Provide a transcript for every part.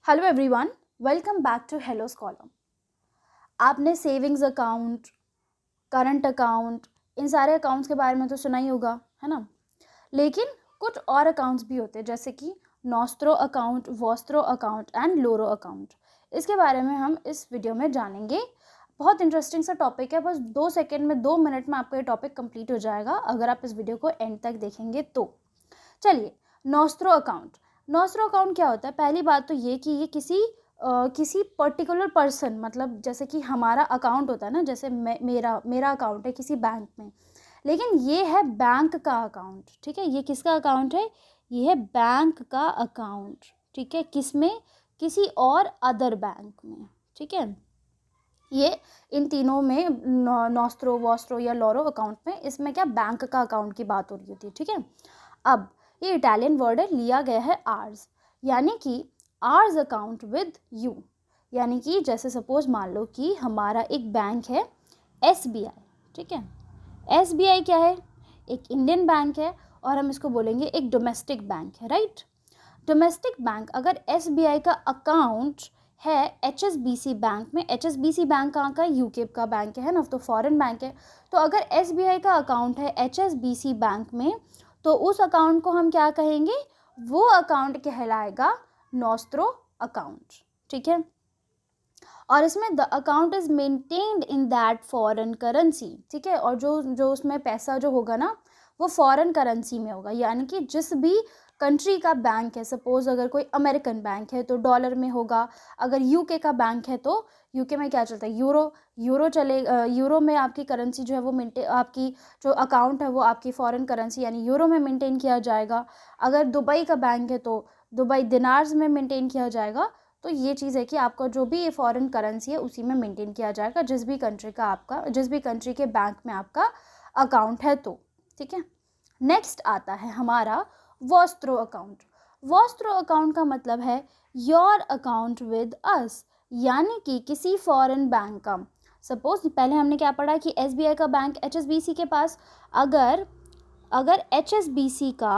Hello everyone, welcome back to hello scholar. आपने savings account, current account, इन सारे accounts के बारे में तो सुना ही होगा, है ना। लेकिन कुछ और अकाउंट्स भी होते हैं जैसे कि nostro account, Vostro account and loro account. इसके बारे में हम इस वीडियो में जानेंगे। बहुत इंटरेस्टिंग सा टॉपिक है। बस 2 सेकेंड में 2 मिनट में आपका ये टॉपिक कंप्लीट हो जाएगा अगर आप इस वीडियो को एंड तक देखेंगे तो। चलिए, नॉस्ट्रो अकाउंट। नॉस्ट्रो अकाउंट क्या होता है? पहली बात तो ये कि ये किसी पर्टिकुलर पर्सन, मतलब जैसे कि हमारा अकाउंट होता है ना, जैसे मेरा अकाउंट है किसी बैंक में, लेकिन ये है बैंक का अकाउंट। ठीक है, ये किसका अकाउंट है? ये है बैंक का अकाउंट। ठीक है, किसमें? किसी और अदर बैंक में। ठीक है, ये इन तीनों में नॉस्ट्रो, वॉस्ट्रो या लोरो अकाउंट में, इसमें क्या बैंक का अकाउंट की बात हो रही होती है। ठीक है, अब ये इटालियन वर्ड है, लिया गया है आर्स, यानी कि आर्स अकाउंट विद यू। यानी कि जैसे सपोज मान लो कि हमारा एक बैंक है SBI। ठीक है, SBI क्या है? एक इंडियन बैंक है और हम इसको बोलेंगे एक डोमेस्टिक बैंक है, राइट। डोमेस्टिक बैंक, अगर SBI का अकाउंट है HSBC बैंक में, HSBC बैंक कहाँ का है? यूके का बैंक है ना, तो फॉरेन बैंक है। तो अगर SBI का अकाउंट है HSBC बैंक में, तो उस अकाउंट को हम क्या कहेंगे? वो अकाउंट कहलाएगा नॉस्ट्रो अकाउंट। ठीक है, और इसमें the account is maintained in that foreign currency. ठीक है, और जो उसमें पैसा जो होगा ना, वो फॉरेन करेंसी में होगा। यानी कि जिस भी कंट्री का बैंक है, सपोज अगर कोई अमेरिकन बैंक है तो डॉलर में होगा। अगर यूके का बैंक है तो यूके में क्या चलता है? यूरो चले। यूरो में आपकी करेंसी जो है वो आपकी जो अकाउंट है वो आपकी फॉरेन करेंसी यानी यूरो में मेंटेन किया जाएगा। अगर दुबई का बैंक है तो दुबई दिनार्स में मेंटेन किया जाएगा। तो ये चीज़ है कि आपका जो भी फॉरेन करेंसी है उसी में मेंटेन किया जाएगा, जिस भी कंट्री के बैंक में आपका अकाउंट है तो। ठीक है, नेक्स्ट आता है हमारा वॉस्ट्रो अकाउंट। वॉस्ट्रो अकाउंट का मतलब है योर अकाउंट विद अस, यानी कि किसी फॉरेन बैंक का। सपोज पहले हमने क्या पढ़ा कि SBI का बैंक HSBC के पास, अगर HSBC का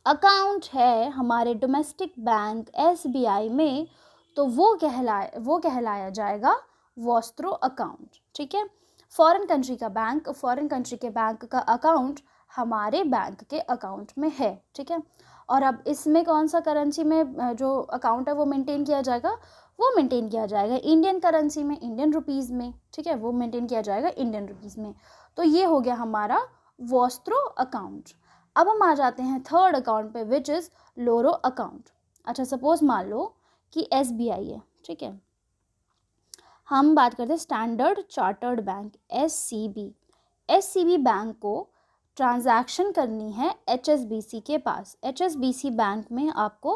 अकाउंट है हमारे डोमेस्टिक बैंक SBI में, तो वो कहलाया जाएगा वॉस्ट्रो अकाउंट। ठीक है, फॉरेन कंट्री के बैंक का अकाउंट हमारे बैंक के अकाउंट में है। ठीक है, और अब इसमें कौन सा करेंसी में जो अकाउंट है वो मेंटेन किया जाएगा? वो मेंटेन किया जाएगा इंडियन करेंसी में, इंडियन रुपीज़ में। ठीक है, वो मेंटेन किया जाएगा इंडियन रुपीज़ में। तो ये हो गया हमारा वॉस्ट्रो अकाउंट। अब हम आ जाते हैं थर्ड अकाउंट पे, विच इज़ लोरो अकाउंट। अच्छा, सपोज मान लो कि SBI है। ठीक है, हम बात करते हैं standard chartered bank SCB bank को ट्रांजैक्शन करनी है HSBC के पास। HSBC बैंक में आपको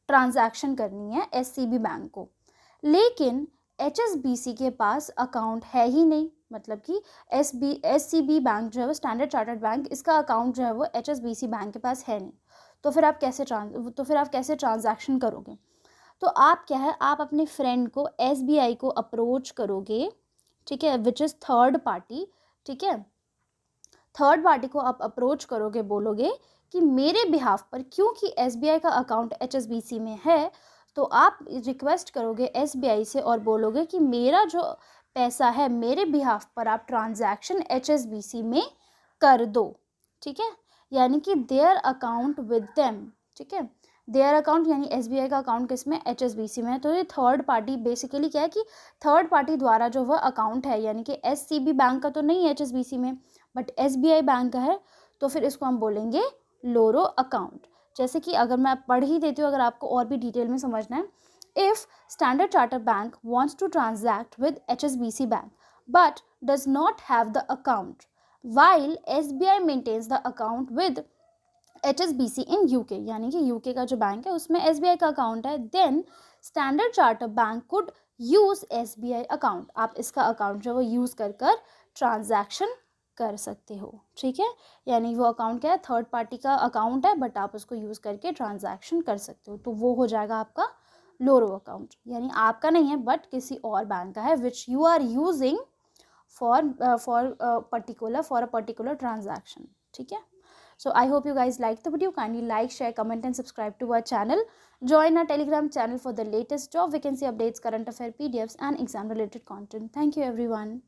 ट्रांजैक्शन करनी है SCB बैंक को, लेकिन HSBC के पास अकाउंट है ही नहीं। मतलब कि SCB बैंक जो है वो स्टैंडर्ड चार्टर्ड बैंक, इसका अकाउंट जो है वो HSBC बैंक के पास है नहीं। तो फिर आप कैसे ट्रांजैक्शन करोगे? तो आप क्या है, आप अपने फ्रेंड को SBI को अप्रोच करोगे। ठीक है, विच इज़ थर्ड पार्टी। ठीक है, थर्ड पार्टी को आप अप्रोच करोगे, बोलोगे कि मेरे बिहाफ पर, क्योंकि SBI का अकाउंट HSBC में है, तो आप रिक्वेस्ट करोगे SBI से और बोलोगे कि मेरा जो पैसा है मेरे बिहाफ पर आप ट्रांजैक्शन HSBC में कर दो। ठीक है, यानी कि देयर अकाउंट विद देम। ठीक है, देयर अकाउंट यानी SBI का अकाउंट किसमें? HSBC में है। तो ये थर्ड पार्टी बेसिकली क्या है कि थर्ड पार्टी द्वारा जो वह अकाउंट है, यानी कि SCB बैंक का तो नहीं है HSBC में, बट SBI बैंक का है, तो फिर इसको हम बोलेंगे लोरो अकाउंट। जैसे कि अगर मैं पढ़ ही देती हूँ, अगर आपको और भी डिटेल में समझना है, if standard chartered bank wants to transact with HSBC bank but does not have the account while SBI maintains the account with HSBC in UK, यानी कि UK का जो बैंक है उसमें SBI का अकाउंट है, then standard chartered bank could use SBI account. आप इसका अकाउंट जो वो यूज़ कर ट्रांजैक्शन कर सकते हो। ठीक है, यानी वो अकाउंट क्या है? थर्ड पार्टी का अकाउंट है, बट आप उसको यूज़ करके ट्रांजैक्शन कर सकते हो। तो वो हो जाएगा आपका लोरो अकाउंट, यानी आपका नहीं है बट किसी और बैंक का है, which you are using for a particular transaction. ठीक है, So I hope you guys liked the video. Kindly like, share, comment and subscribe to our channel. Join our Telegram channel for the latest job vacancy updates, current affair PDFs and exam related content. Thank you everyone.